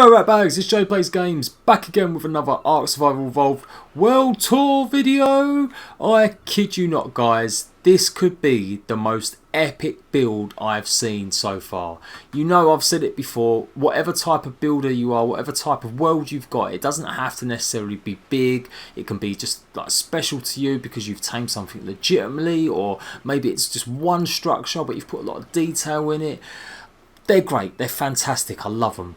Hello Ratbags, it's Jade Plays Games, back again with another ARK Survival Evolved World Tour video. I kid you not guys, this could be the most epic build I've seen so far. You know I've said it before, whatever type of builder you are, whatever type of world you've got, it doesn't have to necessarily be big. It can be just like special to you because you've tamed something legitimately, or maybe it's just one structure but you've put a lot of detail in it. They're great, they're fantastic, I love them.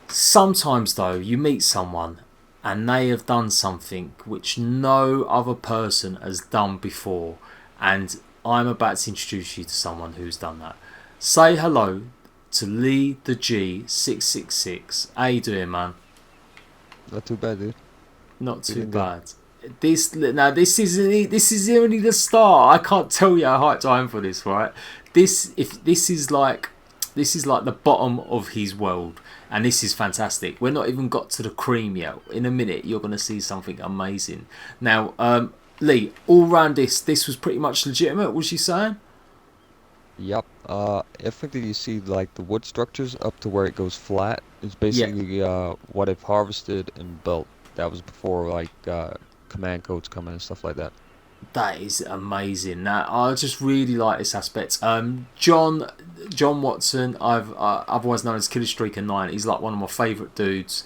Sometimes though you meet someone and they have done something which no other person has done before, and I'm about to introduce you to someone who's done that. Say hello to Lee the G666. How you doing, man? Not too bad, dude. Not too bad. This is only the start. I can't tell you how hyped I am for this, right? This is like the bottom of his world, and this is fantastic. We're not even got to the cream yet. In a minute you're going to see something amazing. Now Lee, all round this was pretty much legitimate, was you saying? Yep. Everything you see, like the wood structures up to where it goes flat, is Yeah. basically what I've harvested and built. That was before like command codes come in and stuff like that. That is amazing. Now I just really like this aspect. John Watson, I've otherwise known as Killer Streaker 9. He's like one of my favourite dudes.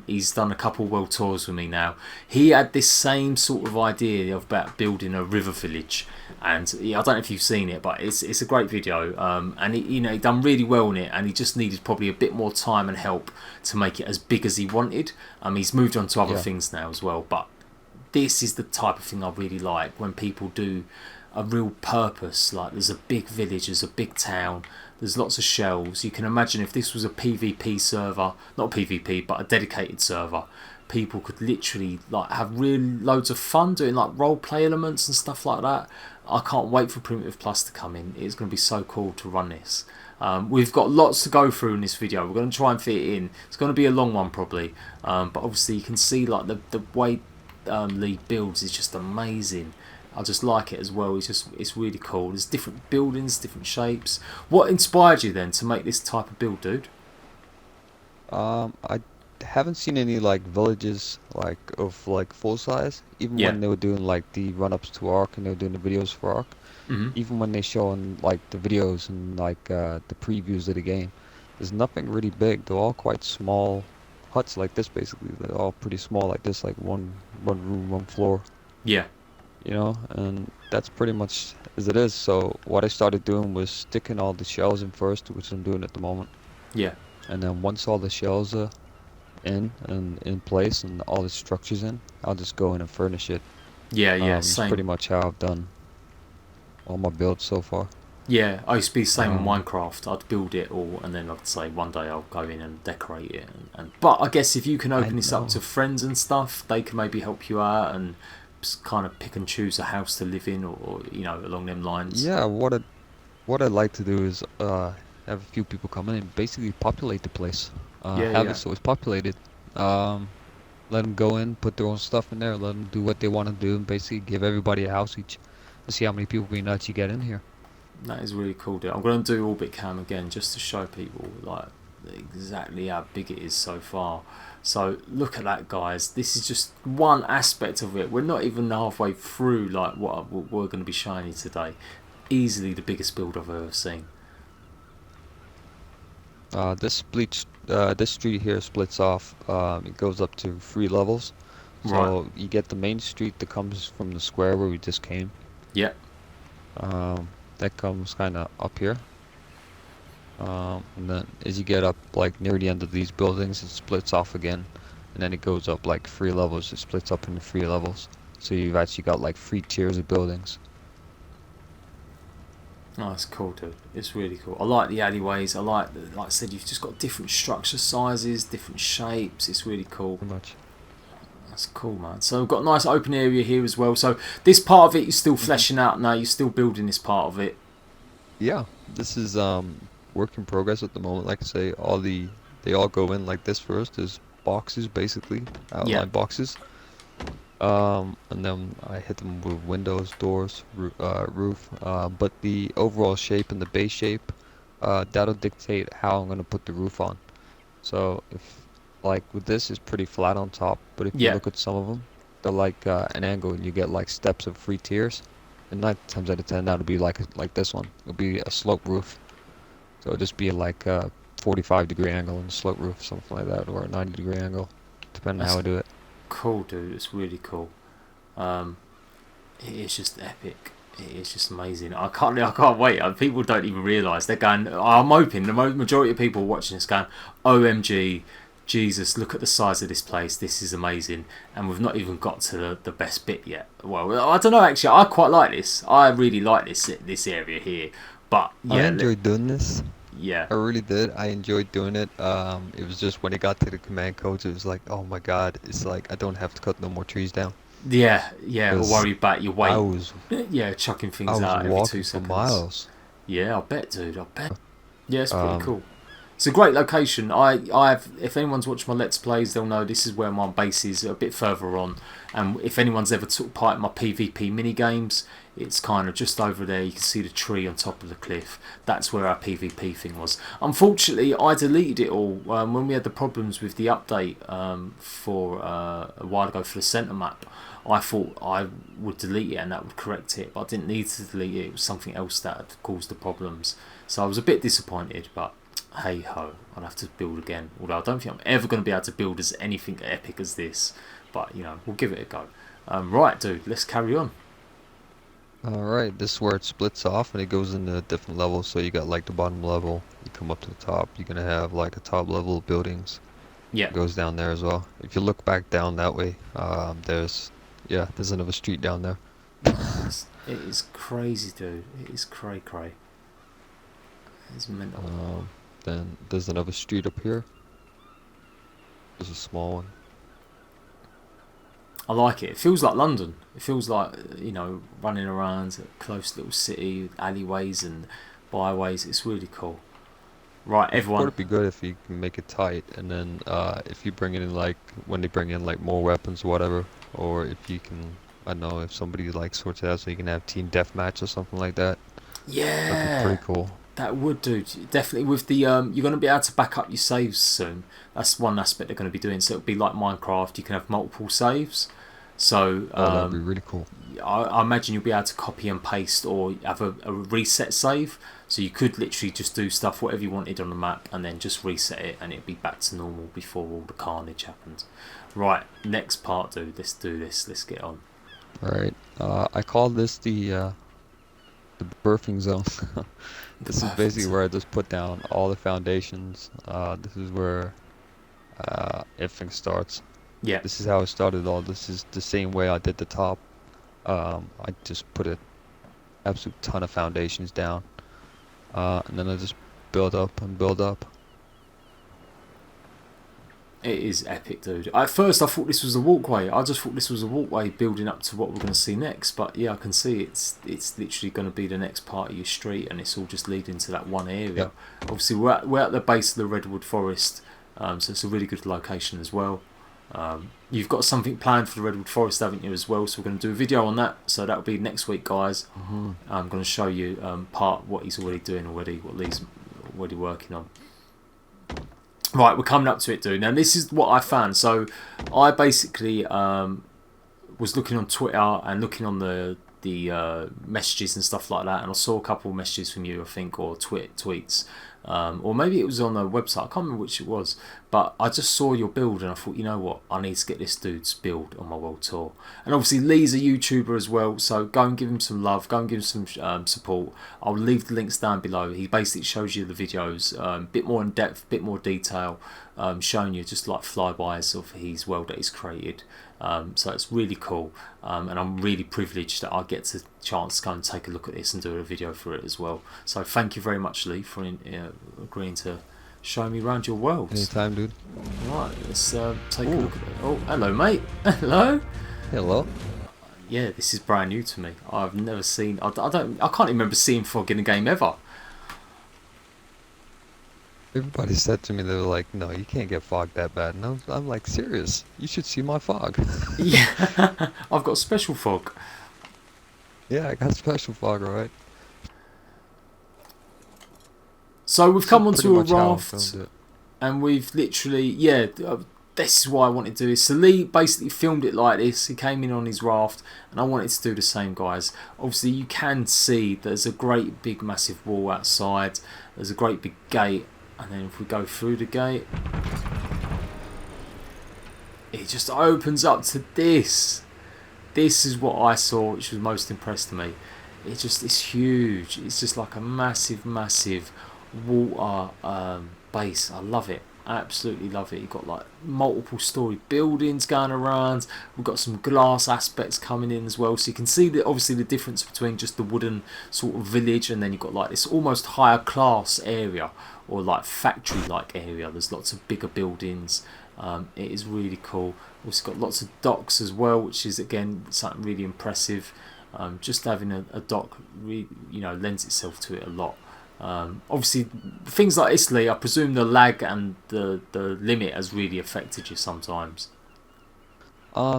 He's done a couple world tours with me now. He had this same sort of idea about building a river village, and I don't know if you've seen it, but it's a great video. And he done really well in it, and he just needed probably a bit more time and help to make it as big as he wanted. He's moved on to other things now as well, but this is the type of thing I really like, when people do a real purpose. Like there's a big village, there's a big town, there's lots of shells. You can imagine if this was a PvP server, not PvP but a dedicated server, people could literally like have really loads of fun doing like role play elements and stuff like that. I can't wait for Primitive Plus to come in. It's going to be so cool to run this. We've got lots to go through in this video. We're going to try and fit it in. It's going to be a long one probably, but obviously you can see like the way Lee builds is just amazing. I just like it as well. It's really cool. There's different buildings, different shapes. What inspired you then to make this type of build, dude? I haven't seen any like villages like of like full size. Even Yeah. when they were doing like the run-ups to ARK and they were doing the videos for ARK. Even when they show on like the videos and like the previews of the game, there's nothing really big. They're all quite small huts like this basically. They're all pretty small like this, like one room, one floor. Yeah. You know, and that's pretty much as it is. So what I started doing was sticking all the shells in first, which I'm doing at the moment. Yeah. And then once all the shells are in place and all the structures in, I'll just go in and furnish it. Yeah. It's Same. pretty much how I've done all my builds so far. Yeah, I used to be the same in Minecraft. I'd build it all, and then I'd say one day I'll go in and decorate it. But I guess if you can open this up to friends and stuff, they can maybe help you out and kind of pick and choose a house to live in, or along them lines. Yeah, what I'd like to do is have a few people come in and basically populate the place. Have it so it's populated. Let them go in, put their own stuff in there, let them do what they want to do, and basically give everybody a house each to see how many people we nuts you get in here. That is really cool, dude. I'm going to do Orbit Cam again just to show people like exactly how big it is so far. So look at that, guys. This is just one aspect of it. We're not even halfway through like what we're going to be showing you today. Easily the biggest build I've ever seen. This street here splits off. It goes up to 3 levels. So Right. you get the main street that comes from the square where we just came. Yeah. That comes kind of up here. And then as you get up like near the end of these buildings, it splits off again. And then it goes up like 3 levels. It splits up into 3 levels. So you've actually got like 3 tiers of buildings. Oh, that's cool, dude. It's really cool. I like the alleyways. I like I said, you've just got different structure sizes, different shapes. It's really cool. Pretty much. That's cool, man. So we've got a nice open area here as well. So this part of it, you're still fleshing out now. You're still building this part of it. Yeah, this is work in progress at the moment. Like I say, they all go in like this first. There's boxes basically, outline boxes. And then I hit them with windows, doors, roof. But the overall shape and the base shape, that'll dictate how I'm gonna put the roof on. So if like with this, it's pretty flat on top. But if you Yeah, look at some of them, they're like an angle, and you get like steps of free tiers. And 9 times out of 10, that'll be like this one. It'll be a slope roof. So it'll just be like a 45-degree angle on the slope roof, something like that, or a 90-degree angle, depending on how that's I do it. cool, dude. It's really cool. Um, it is just epic. It is just amazing. I can't wait. People don't even realise they're going. I'm hoping the majority of people watching this going, "OMG, Jesus! Look at the size of this place. This is amazing." And we've not even got to the best bit yet. Well, I don't know. Actually, I quite like this. I really like this area here. But I yeah, enjoyed doing this. yeah, I really did. I enjoyed doing it. It was just when it got to the command codes, it was like, oh my God, it's like I don't have to cut no more trees down. yeah. Or Because worry about your I weight. was Yeah, chucking I things was out every two walking for seconds. miles. Yeah, I bet, dude. I bet. Yeah, it's pretty Um, cool. It's a great location. I've if anyone's watched my Let's Plays, they'll know this is where my base is, a bit further on. And if anyone's ever took part in my PvP mini games, it's kind of just over there. You can see the tree on top of the cliff. That's where our PvP thing was. Unfortunately, I deleted it all when we had the problems with the update for a while ago for the centre map. I thought I would delete it and that would correct it, but I didn't need to delete it. It was something else that had caused the problems. So I was a bit disappointed, but hey ho, I'll have to build again. Although I don't think I'm ever going to be able to build as anything epic as this, but you know, we'll give it a go. Right, dude, let's carry on. all right, this is where it splits off and it goes into different levels. So you got like the bottom level, you come up to the top, you're gonna have like a top level of buildings. Yeah, It goes down there as well. If you look back down that way, there's another street down there. it is crazy, dude. It is cray cray. It's mental. Um, then there's another street up here. There's a small one. I like it. It feels like London. It feels like running around a close little city, with alleyways and byways. It's really cool. Right, It everyone. would be good if you can make it tight, and then if you bring it in like when they bring in like more weapons or whatever, or if you can, I don't know, if somebody like sorts it out so you can have team deathmatch or something like that. That'd be Yeah, pretty cool. that would do. Definitely with the you're going to be able to back up your saves soon. That's one aspect they're going to be doing. So it'll be like Minecraft. You can have multiple saves. So Oh, that'd be really cool. I imagine you'll be able to copy and paste or have a reset save. So you could literally just do stuff whatever you wanted on the map and then just reset it and it'd be back to normal before all the carnage happens. Right, next part, dude. Let's do this. Let's get on. All right. I call this the birthing zone. The This is perfect basically where zone. I just put down all the foundations. This is where everything starts. Yeah, This is how I started all. This is the same way I did the top. I just put a absolute ton of foundations down, and then I just build up and build up. it is epic, dude. At first, I thought this was a walkway. I just thought this was a walkway building up to what we're going to see next. But yeah, I can see it's literally going to be the next part of your street, and it's all just leading to that one area. Yep. Obviously, we're at the base of the redwood forest, so it's a really good location as well. You've got something planned for the redwood forest, haven't you, as well? So we're going to do a video on that. So that'll be next week, guys. Hmm. I'm going to show you part what he's already doing already, what Lee's already working on. Right, we're coming up to it, dude. Now, this is what I found. So, I basically was looking on Twitter and looking on the messages and stuff like that, and I saw a couple of messages from you, I think, or tweets, or maybe it was on a website. I can't remember which it was, but I just saw your build and I thought, you know what, I need to get this dude's build on my world tour. And obviously, Lee's a YouTuber as well, so go and give him some love, go and give him some support. I'll leave the links down below. He basically shows you the videos, a bit more in depth, bit more detail, showing you just like flybys of his world that he's created. So it's really cool, and I'm really privileged that I get the chance to go and take a look at this and do a video for it as well. So thank you very much, Lee, for agreeing to show me around your worlds. Anytime, dude. Right, let's take a Ooh. look at it. Oh, hello, mate. Hello. Hello. Yeah, this is brand new to me. I've never seen. I can't remember seeing fog in a game ever. Everybody said to me, they were like, "No, you can't get fog that bad." And I'm like, serious. You should see my fog. Yeah, I've got special fog. Yeah, I got special fog, alright. So we've This is come pretty onto a much how I raft. filmed it. And we've literally, yeah, this is what I wanted to do. So Lee basically filmed it like this. He came in on his raft, and I wanted to do the same, guys. Obviously, you can see there's a great big massive wall outside. There's a great big gate, and then if we go through the gate, it just opens up to this. This is what I saw, which was most impressed to me. It's huge. It's just like a massive water base. I love it. Absolutely love it. You've got like multiple story buildings going around. We've got some glass aspects coming in as well, so you can see that obviously the difference between just the wooden sort of village, and then you've got like this almost higher class area, or like factory like area. There's lots of bigger buildings. It is really cool. We've got lots of docks as well, which is again something really impressive. Just having a dock lends itself to it a lot. Obviously things like Italy, I presume the lag and the limit has really affected you sometimes.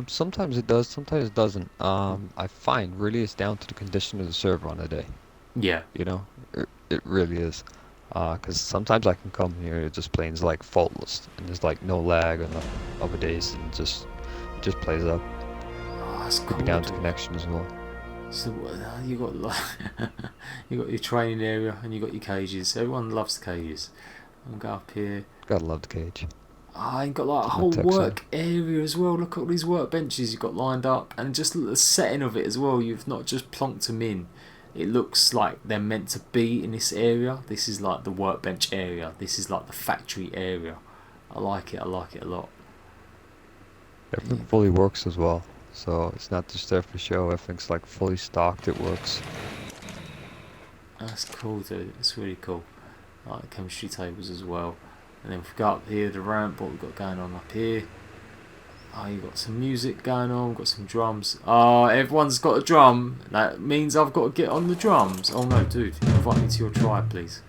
Sometimes it does, sometimes it doesn't. I find really it's down to the condition of the server on the day. Yeah. You know, it really is. Because sometimes I can come here, it just plays like faultless, and there's like no lag on the other days, and it just plays up. Oh, that's Could cool, be down to dude. connection as well. So you got like you got your training area and you got your cages. Everyone loves the cages. And go up here. Gotta love the cage. Ah, you got like a Keep my whole tech side. work area as well. Look at all these workbenches you've got lined up, and just the setting of it as well. You've not just plonked them in. It looks like they're meant to be in this area. This is like the workbench area. This is like the factory area. I like it. I like it a lot. Yeah. Everything fully works as well. So it's not just there for show, everything's like fully stocked, it works. That's cool, dude. It's really cool. I like the chemistry tables as well. And then if we go up here, the ramp, what we've got going on up here. Oh, you've got some music going on, we've got some drums. Oh, everyone's got a drum. That means I've got to get on the drums. Oh no, dude, invite me to your tribe, please.